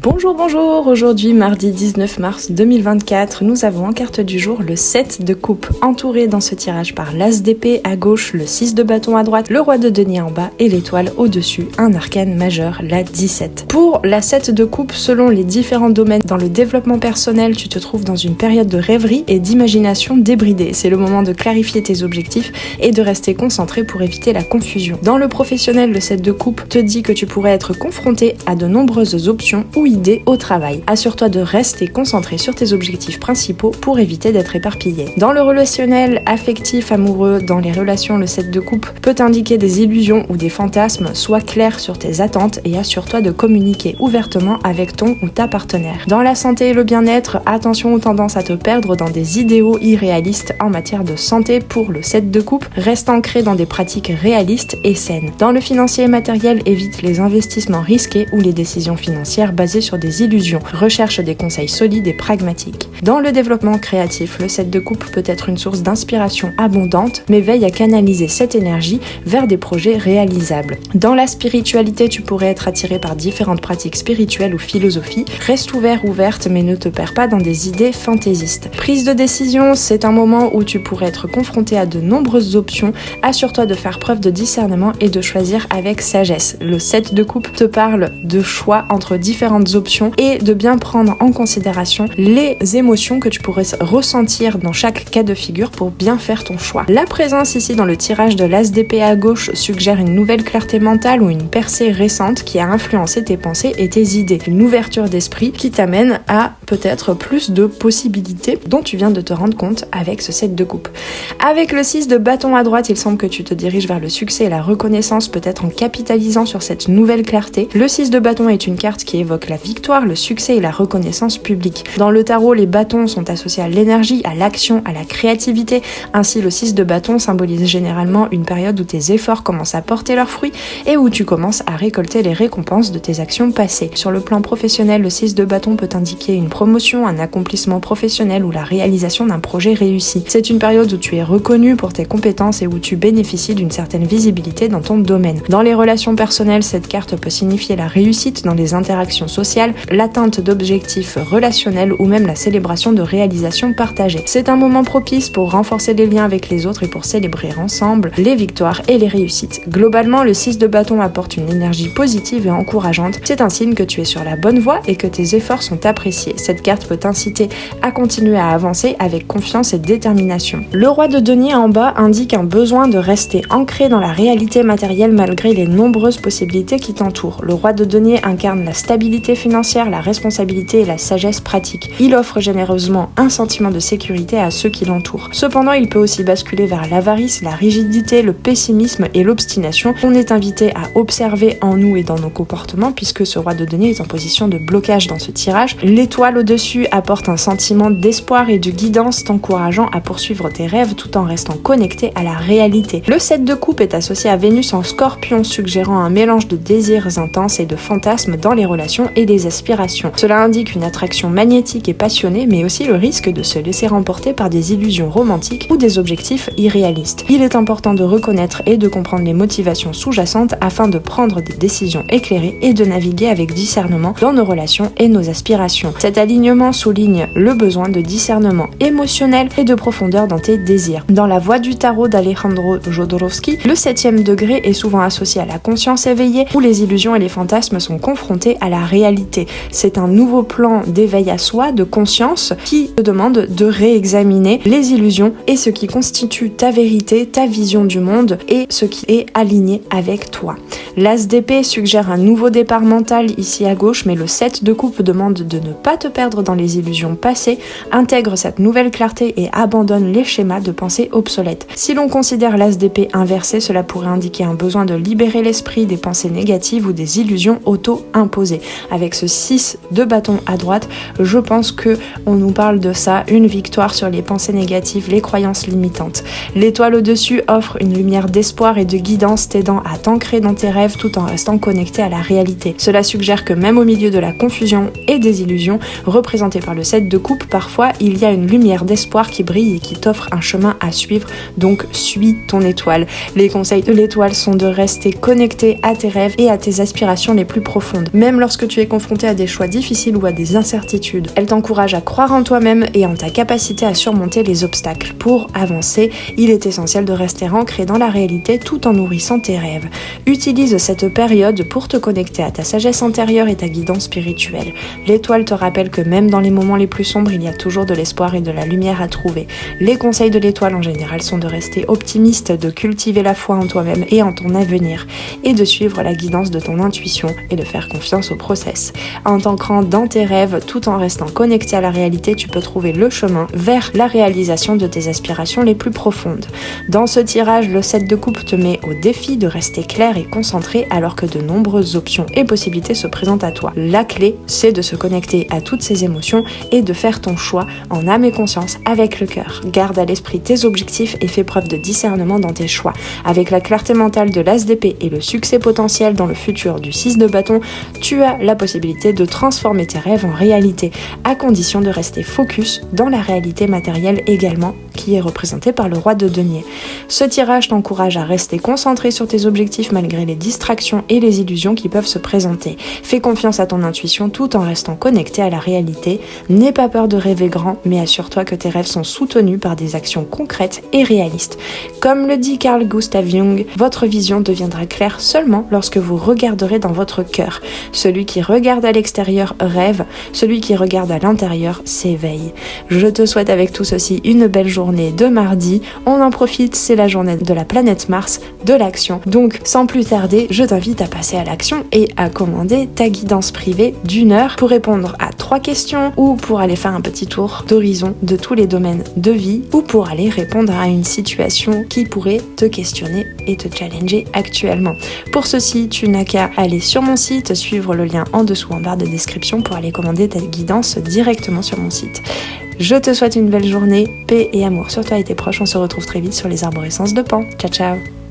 Bonjour, aujourd'hui mardi 19 mars 2024, nous avons en carte du jour le 7 de coupe, entouré dans ce tirage par l'As d'épée à gauche, le 6 de bâton à droite, le roi de denier en bas et l'étoile au-dessus, un arcane majeur, la 17. Pour la 7 de coupe, selon les différents domaines dans le développement personnel, tu te trouves dans une période de rêverie et d'imagination débridée. C'est le moment de clarifier tes objectifs et de rester concentré pour éviter la confusion. Dans le professionnel, le 7 de coupe te dit que tu pourrais être confronté à de nombreuses options ou idées au travail. Assure-toi de rester concentré sur tes objectifs principaux pour éviter d'être éparpillé. Dans le relationnel, affectif, amoureux, dans les relations, le 7 de coupe peut t'indiquer des illusions ou des fantasmes. Sois clair sur tes attentes et assure-toi de communiquer ouvertement avec ton ou ta partenaire. Dans la santé et le bien-être, attention aux tendances à te perdre dans des idéaux irréalistes en matière de santé. Pour le 7 de coupe, reste ancré dans des pratiques réalistes et saines. Dans le financier et matériel, évite les investissements risqués ou les décisions financières basées sur des illusions. Recherche des conseils solides et pragmatiques. Dans le développement créatif, le 7 de coupe peut être une source d'inspiration abondante, mais veille à canaliser cette énergie vers des projets réalisables. Dans la spiritualité, tu pourrais être attiré par différentes pratiques spirituelles ou philosophies. Reste ouverte, mais ne te perds pas dans des idées fantaisistes. Prise de décision, c'est un moment où tu pourrais être confronté à de nombreuses options. Assure-toi de faire preuve de discernement et de choisir avec sagesse. Le 7 de coupe te parle de choix entre différentes options et de bien prendre en considération les émotions que tu pourrais ressentir dans chaque cas de figure pour bien faire ton choix. La présence ici dans le tirage de l'As d'épée à gauche suggère une nouvelle clarté mentale ou une percée récente qui a influencé tes pensées et tes idées. Une ouverture d'esprit qui t'amène à peut-être plus de possibilités dont tu viens de te rendre compte avec ce 7 de coupe. Avec le 6 de bâton à droite, il semble que tu te diriges vers le succès et la reconnaissance, peut-être en capitalisant sur cette nouvelle clarté. Le 6 de bâton est une carte qui évoque la victoire, le succès et la reconnaissance publique. Dans le tarot, les bâtons sont associés à l'énergie, à l'action, à la créativité. Ainsi, le 6 de bâton symbolise généralement une période où tes efforts commencent à porter leurs fruits et où tu commences à récolter les récompenses de tes actions passées. Sur le plan professionnel, le 6 de bâton peut indiquer une promotion, un accomplissement professionnel ou la réalisation d'un projet réussi. C'est une période où tu es reconnu pour tes compétences et où tu bénéficies d'une certaine visibilité dans ton domaine. Dans les relations personnelles, cette carte peut signifier la réussite dans les interactions sociales, l'atteinte d'objectifs relationnels ou même la célébration de réalisations partagées. C'est un moment propice pour renforcer les liens avec les autres et pour célébrer ensemble les victoires et les réussites. Globalement, le 6 de bâton apporte une énergie positive et encourageante. C'est un signe que tu es sur la bonne voie et que tes efforts sont appréciés. Cette carte peut t'inciter à continuer à avancer avec confiance et détermination. Le roi de denier en bas indique un besoin de rester ancré dans la réalité matérielle malgré les nombreuses possibilités qui t'entourent. Le roi de denier incarne la stabilité financière, la responsabilité et la sagesse pratique. Il offre généreusement un sentiment de sécurité à ceux qui l'entourent. Cependant, il peut aussi basculer vers l'avarice, la rigidité, le pessimisme et l'obstination. On est invité à observer en nous et dans nos comportements puisque ce roi de denier est en position de blocage dans ce tirage. L'étoile au-dessus apporte un sentiment d'espoir et de guidance t'encourageant à poursuivre tes rêves tout en restant connecté à la réalité. Le 7 de coupe est associé à Vénus en Scorpion, suggérant un mélange de désirs intenses et de fantasmes dans les relations et les aspirations. Cela indique une attraction magnétique et passionnée, mais aussi le risque de se laisser remporter par des illusions romantiques ou des objectifs irréalistes. Il est important de reconnaître et de comprendre les motivations sous-jacentes afin de prendre des décisions éclairées et de naviguer avec discernement dans nos relations et nos aspirations. Cet alignement souligne le besoin de discernement émotionnel et de profondeur dans tes désirs. Dans la voie du tarot d'Alejandro Jodorowsky, le 7e degré est souvent associé à la conscience éveillée où les illusions et les fantasmes sont confrontés à la réalité. C'est un nouveau plan d'éveil à soi, de conscience, qui te demande de réexaminer les illusions et ce qui constitue ta vérité, ta vision du monde et ce qui est aligné avec toi. L'As d'épée suggère un nouveau départ mental ici à gauche, mais le 7 de coupe demande de ne pas te perdre dans les illusions passées, intègre cette nouvelle clarté et abandonne les schémas de pensée obsolètes. Si l'on considère l'As d'épée inversé, cela pourrait indiquer un besoin de libérer l'esprit des pensées négatives ou des illusions auto-imposées. Avec ce 6 de bâton à droite, je pense que on nous parle de ça, une victoire sur les pensées négatives, les croyances limitantes. L'étoile au-dessus offre une lumière d'espoir et de guidance t'aidant à t'ancrer dans tes rêves tout en restant connecté à la réalité. Cela suggère que même au milieu de la confusion et des illusions représentées par le 7 de coupe, parfois il y a une lumière d'espoir qui brille et qui t'offre un chemin à suivre, donc suis ton étoile. Les conseils de l'étoile sont de rester connecté à tes rêves et à tes aspirations les plus profondes. Même lorsque tu es confronté à des choix difficiles ou à des incertitudes. Elle t'encourage à croire en toi-même et en ta capacité à surmonter les obstacles. Pour avancer, il est essentiel de rester ancré dans la réalité tout en nourrissant tes rêves. Utilise cette période pour te connecter à ta sagesse intérieure et ta guidance spirituelle. L'étoile te rappelle que même dans les moments les plus sombres, il y a toujours de l'espoir et de la lumière à trouver. Les conseils de l'étoile en général sont de rester optimiste, de cultiver la foi en toi-même et en ton avenir, et de suivre la guidance de ton intuition et de faire confiance au process. En t'ancrant dans tes rêves, tout en restant connecté à la réalité, tu peux trouver le chemin vers la réalisation de tes aspirations les plus profondes. Dans ce tirage, le 7 de coupe te met au défi de rester clair et concentré alors que de nombreuses options et possibilités se présentent à toi. La clé, c'est de se connecter à toutes ces émotions et de faire ton choix en âme et conscience avec le cœur. Garde à l'esprit tes objectifs et fais preuve de discernement dans tes choix. Avec la clarté mentale de l'As d'épée et le succès potentiel dans le futur du 6 de bâton, tu as la possibilité de transformer tes rêves en réalité, à condition de rester focus dans la réalité matérielle également, qui est représentée par le roi de denier. Ce tirage t'encourage à rester concentré sur tes objectifs malgré les distractions et les illusions qui peuvent se présenter. Fais confiance à ton intuition tout en restant connecté à la réalité. N'aie pas peur de rêver grand, mais assure-toi que tes rêves sont soutenus par des actions concrètes et réalistes. Comme le dit Carl Gustav Jung, votre vision deviendra claire seulement lorsque vous regarderez dans votre cœur. Celui qui regarde à l'extérieur rêve, celui qui regarde à l'intérieur s'éveille. Je te souhaite avec tout ceci une belle journée de mardi. On en profite, c'est la journée de la planète Mars, de l'action. Donc sans plus tarder, je t'invite à passer à l'action et à commander ta guidance privée d'1 heure pour répondre à 3 questions ou pour aller faire un petit tour d'horizon de tous les domaines de vie ou pour aller répondre à une situation qui pourrait te questionner et te challenger actuellement. Pour ceci, tu n'as qu'à aller sur mon site, suivre le lien en dessous en barre de description pour aller commander ta guidance directement sur mon site. Je te souhaite une belle journée, paix et amour sur toi et tes proches. On se retrouve très vite sur les arborescences de Pan. Ciao ciao.